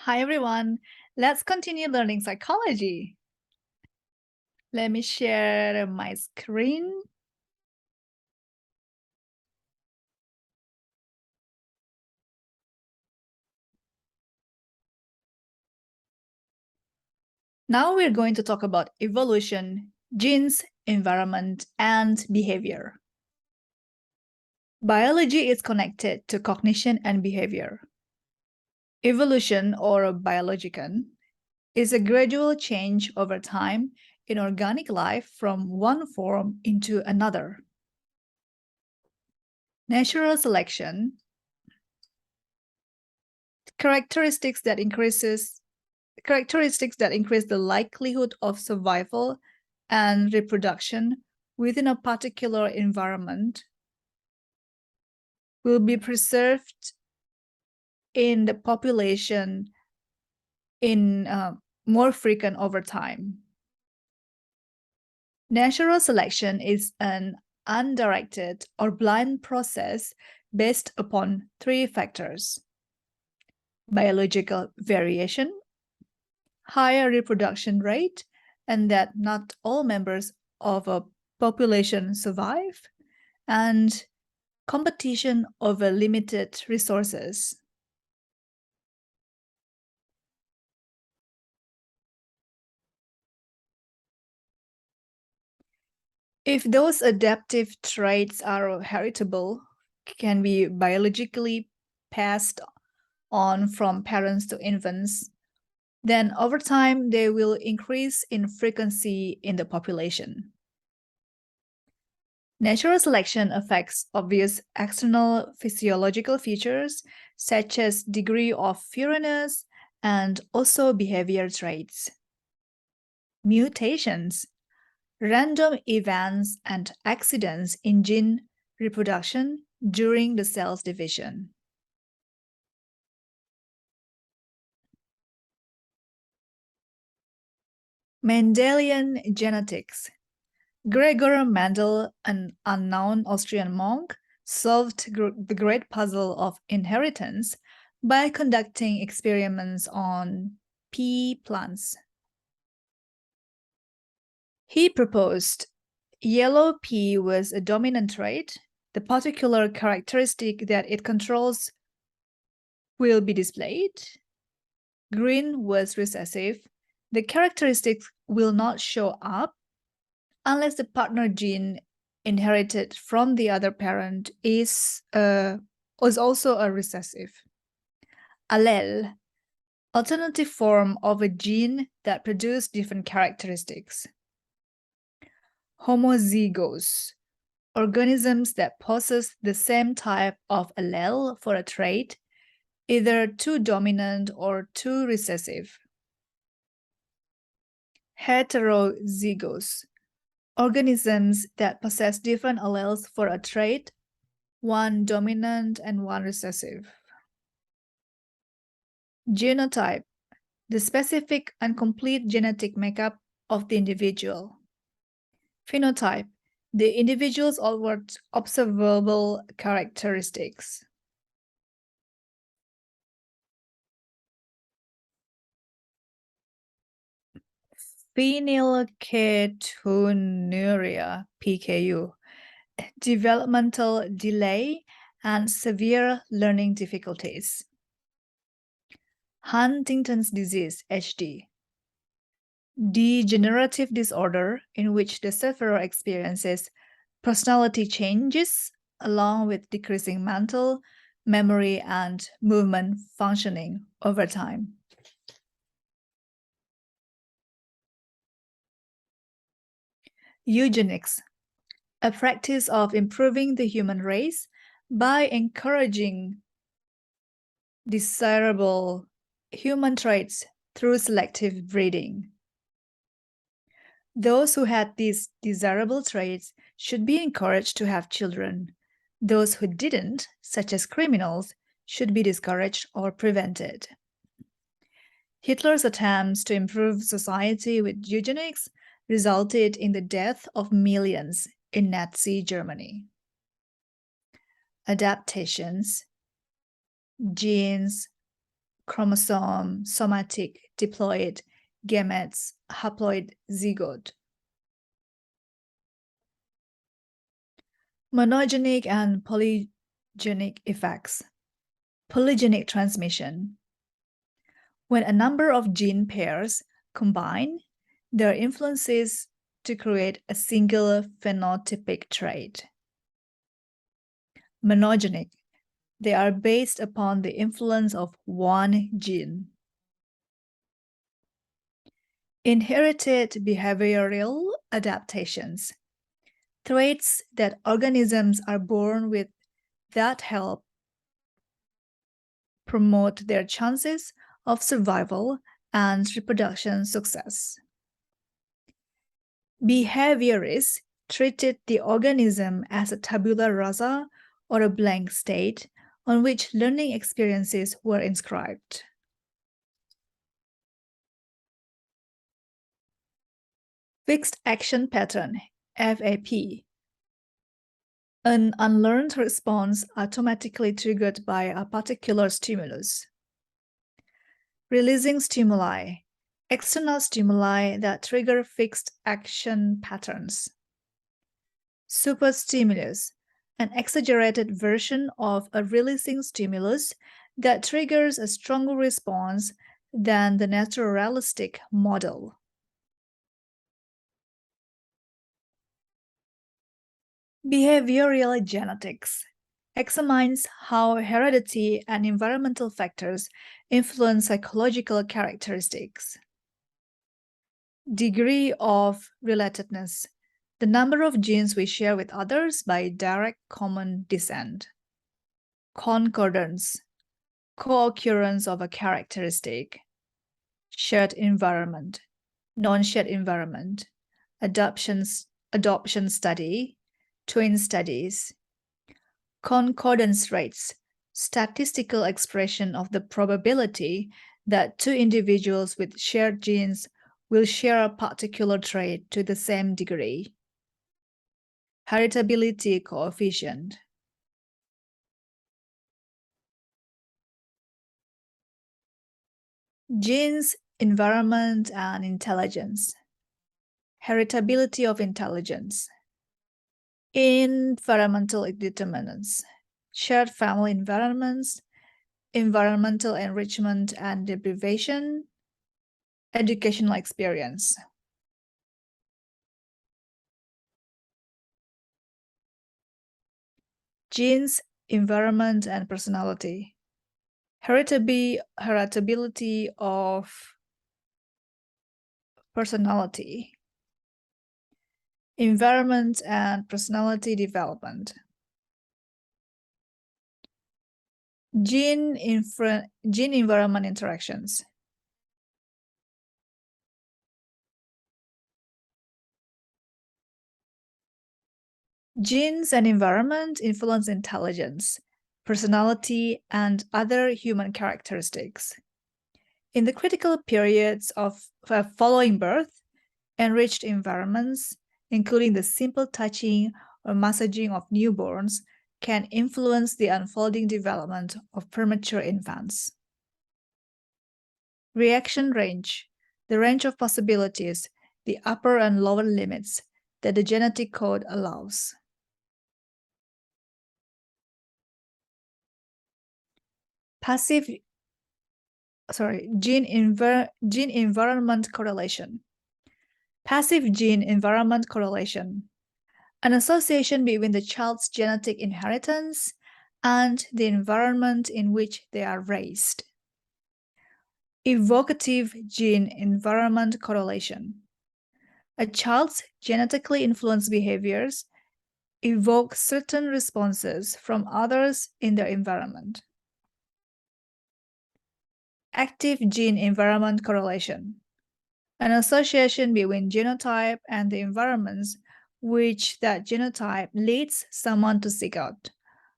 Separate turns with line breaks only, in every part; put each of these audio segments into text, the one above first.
Hi everyone, let's continue learning psychology. Let me share my screen. Now we're going to talk about evolution, genes, environment, and behavior. Biology is connected to cognition and behavior. Evolution, or biologicon, is a gradual change over time in organic life from one form into another. Natural selection, characteristics that increase the likelihood of survival and reproduction within a particular environment will be preserved in the population in more frequent over time. Natural selection is an undirected or blind process based upon three factors: biological variation, higher reproduction rate, and that not all members of a population survive, and competition over limited resources. If those adaptive traits are heritable, can be biologically passed on from parents to infants, then over time they will increase in frequency in the population. Natural selection affects obvious external physiological features such as degree of furriness and also behavior traits. Mutations, random events and accidents in gene reproduction during the cell's division. Mendelian genetics. Gregor Mendel, an unknown Austrian monk, solved the great puzzle of inheritance by conducting experiments on pea plants. He proposed yellow pea was a dominant trait. The particular characteristic that it controls will be displayed. Green was recessive. The characteristics will not show up unless the partner gene inherited from the other parent is also a recessive. Allele, alternative form of a gene that produce different characteristics. Homozygous, organisms that possess the same type of allele for a trait, either too dominant or too recessive. Heterozygous, organisms that possess different alleles for a trait, one dominant and one recessive. Genotype, the specific and complete genetic makeup of the individual. Phenotype, the individual's outward observable characteristics. Phenylketonuria, PKU, developmental delay and severe learning difficulties. Huntington's disease, HD, degenerative disorder in which the sufferer experiences personality changes along with decreasing mental, memory, and movement functioning over time. Eugenics, a practice of improving the human race by encouraging desirable human traits through selective breeding. Those who had these desirable traits should be encouraged to have children. Those who didn't, such as criminals, should be discouraged or prevented. Hitler's attempts to improve society with eugenics resulted in the death of millions in Nazi Germany. Adaptations, genes, chromosome, somatic, diploid, gametes, haploid, zygote. Monogenic and polygenic effects. Polygenic transmission. When a number of gene pairs combine, their influences to create a single phenotypic trait. Monogenic. They are based upon the influence of one gene. Inherited behavioral adaptations. Traits that organisms are born with that help promote their chances of survival and reproduction success. Behaviorists treated the organism as a tabula rasa or a blank state on which learning experiences were inscribed. Fixed action pattern, FAP. An unlearned response automatically triggered by a particular stimulus. Releasing stimuli, external stimuli that trigger fixed action patterns. Superstimulus, an exaggerated version of a releasing stimulus that triggers a stronger response than the naturalistic model. Behavioral genetics examines how heredity and environmental factors influence psychological characteristics. Degree of relatedness, the number of genes we share with others by direct common descent. Concordance, co-occurrence of a characteristic. Shared environment, non-shared environment. Adoption study, twin studies. Concordance rates, statistical expression of the probability that two individuals with shared genes will share a particular trait to the same degree. Heritability coefficient. Genes, environment, and intelligence. Heritability of intelligence. Environmental determinants. Shared family environments, environmental enrichment and deprivation, educational experience. Genes, environment, and personality. Heritability of personality. Environment and personality development. Gene-environment interactions. Genes and environment influence intelligence, personality, and other human characteristics. In the critical periods of following birth, enriched environments, including the simple touching or massaging of newborns, can influence the unfolding development of premature infants. Reaction range, the range of possibilities, the upper and lower limits that the genetic code allows. Gene-environment correlation. Passive gene-environment correlation, an association between the child's genetic inheritance and the environment in which they are raised. Evocative gene-environment correlation. A child's genetically influenced behaviors evoke certain responses from others in their environment. Active gene-environment correlation, an association between genotype and the environments which that genotype leads someone to seek out.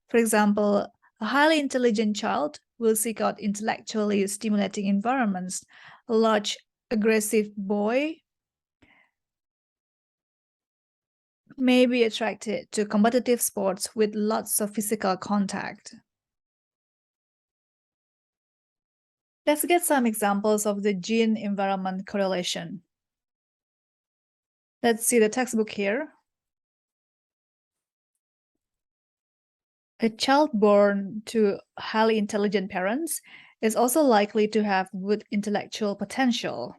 For example, a highly intelligent child will seek out intellectually stimulating environments. A large, aggressive boy may be attracted to competitive sports with lots of physical contact. Let's get some examples of the gene-environment correlation. Let's see the textbook here. A child born to highly intelligent parents is also likely to have good intellectual potential.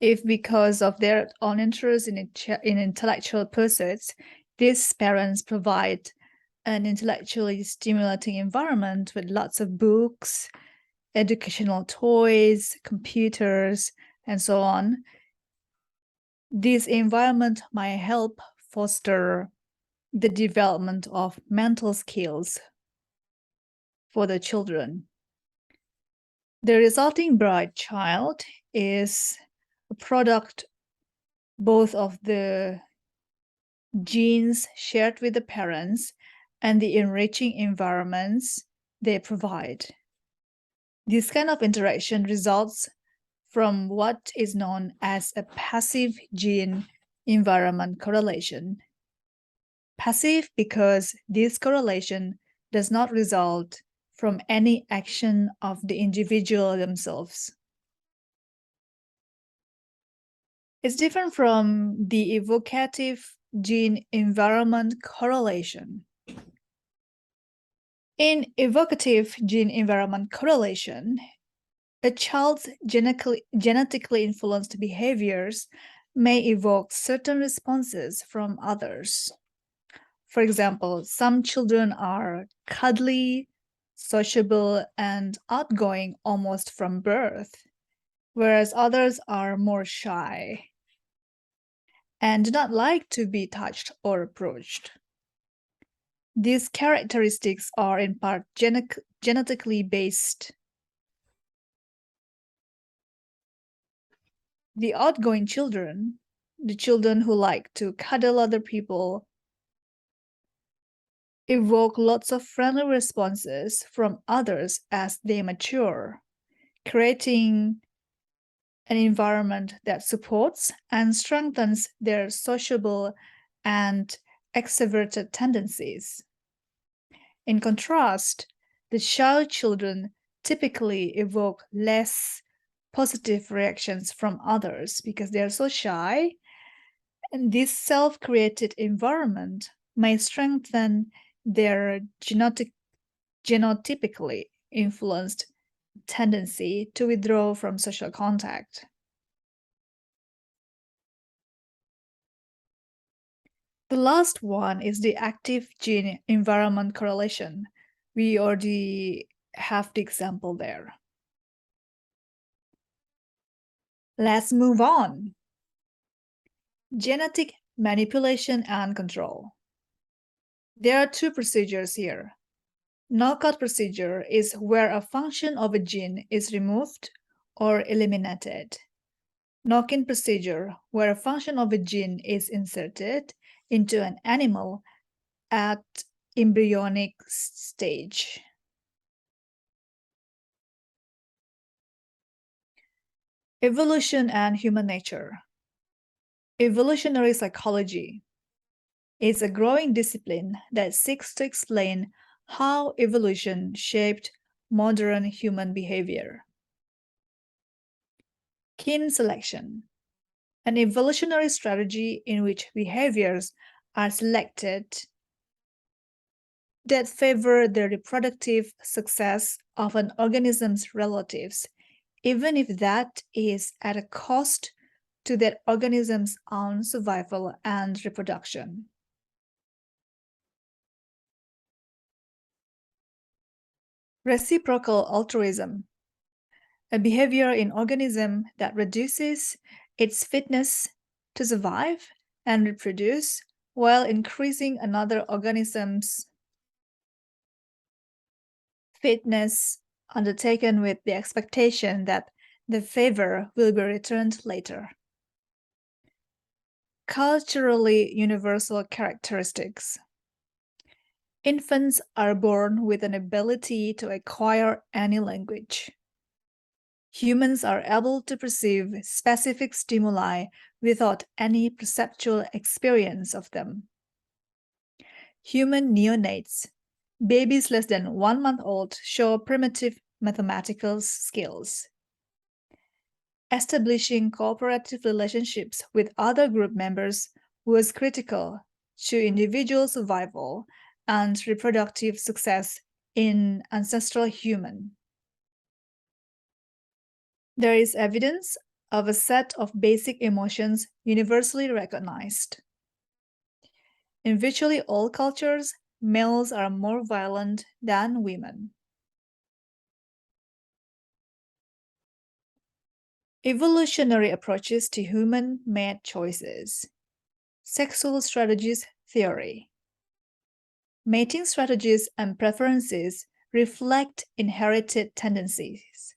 If because of their own interest in intellectual pursuits, these parents provide an intellectually stimulating environment with lots of books, educational toys, computers, and so on, this environment might help foster the development of mental skills for the children. The resulting bright child is a product both of the genes shared with the parents and the enriching environments they provide. This kind of interaction results from what is known as a passive gene-environment correlation. Passive because this correlation does not result from any action of the individual themselves. It's different from the evocative gene-environment correlation. In evocative gene-environment correlation, a child's genetically influenced behaviors may evoke certain responses from others. For example, some children are cuddly, sociable, and outgoing almost from birth, whereas others are more shy and do not like to be touched or approached. These characteristics are in part genetically based. The outgoing children, the children who like to cuddle other people, evoke lots of friendly responses from others as they mature, creating an environment that supports and strengthens their sociable and extroverted tendencies. In contrast, the shy children typically evoke less positive reactions from others because they are so shy, and this self-created environment may strengthen their genotypically influenced tendency to withdraw from social contact. The last one is the active gene-environment correlation. We already have the example there. Let's move on. Genetic manipulation and control. There are two procedures here. Knockout procedure is where a function of a gene is removed or eliminated. Knock-in procedure, where a function of a gene is inserted into an animal at embryonic stage. Evolution and human nature. Evolutionary psychology is a growing discipline that seeks to explain how evolution shaped modern human behavior. Kin selection, an evolutionary strategy in which behaviors are selected that favor the reproductive success of an organism's relatives, even if that is at a cost to that organism's own survival and reproduction. Reciprocal altruism, a behavior in organism that reduces its fitness to survive and reproduce while increasing another organism's fitness, undertaken with the expectation that the favor will be returned later. Culturally universal characteristics. Infants are born with an ability to acquire any language. Humans are able to perceive specific stimuli without any perceptual experience of them. Human neonates, babies less than 1 month old, show primitive mathematical skills. Establishing cooperative relationships with other group members was critical to individual survival and reproductive success in ancestral human. There is evidence of a set of basic emotions universally recognized. In virtually all cultures, males are more violent than women. Evolutionary approaches to human-made choices. Sexual strategies theory. Mating strategies and preferences reflect inherited tendencies,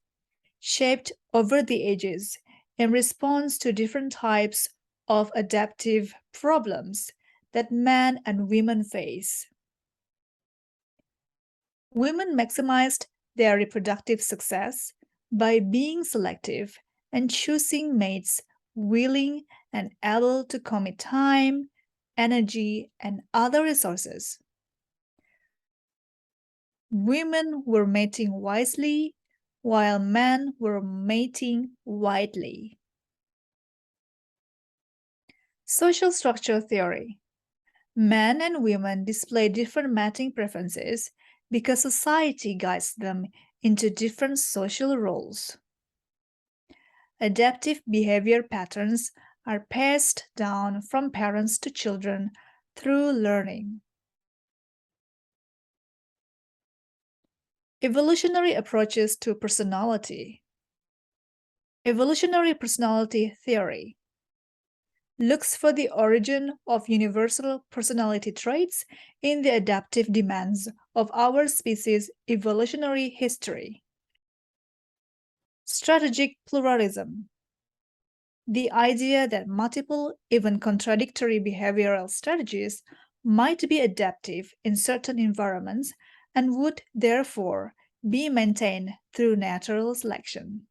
shaped over the ages in response to different types of adaptive problems that men and women face. Women maximized their reproductive success by being selective and choosing mates willing and able to commit time, energy, and other resources. Women were mating wisely, while men were mating widely. Social structure theory. Men and women display different mating preferences because society guides them into different social roles. Adaptive behavior patterns are passed down from parents to children through learning. Evolutionary approaches to personality. Evolutionary personality theory looks for the origin of universal personality traits in the adaptive demands of our species' evolutionary history. Strategic pluralism. The idea that multiple, even contradictory behavioral strategies might be adaptive in certain environments and would therefore be maintained through natural selection.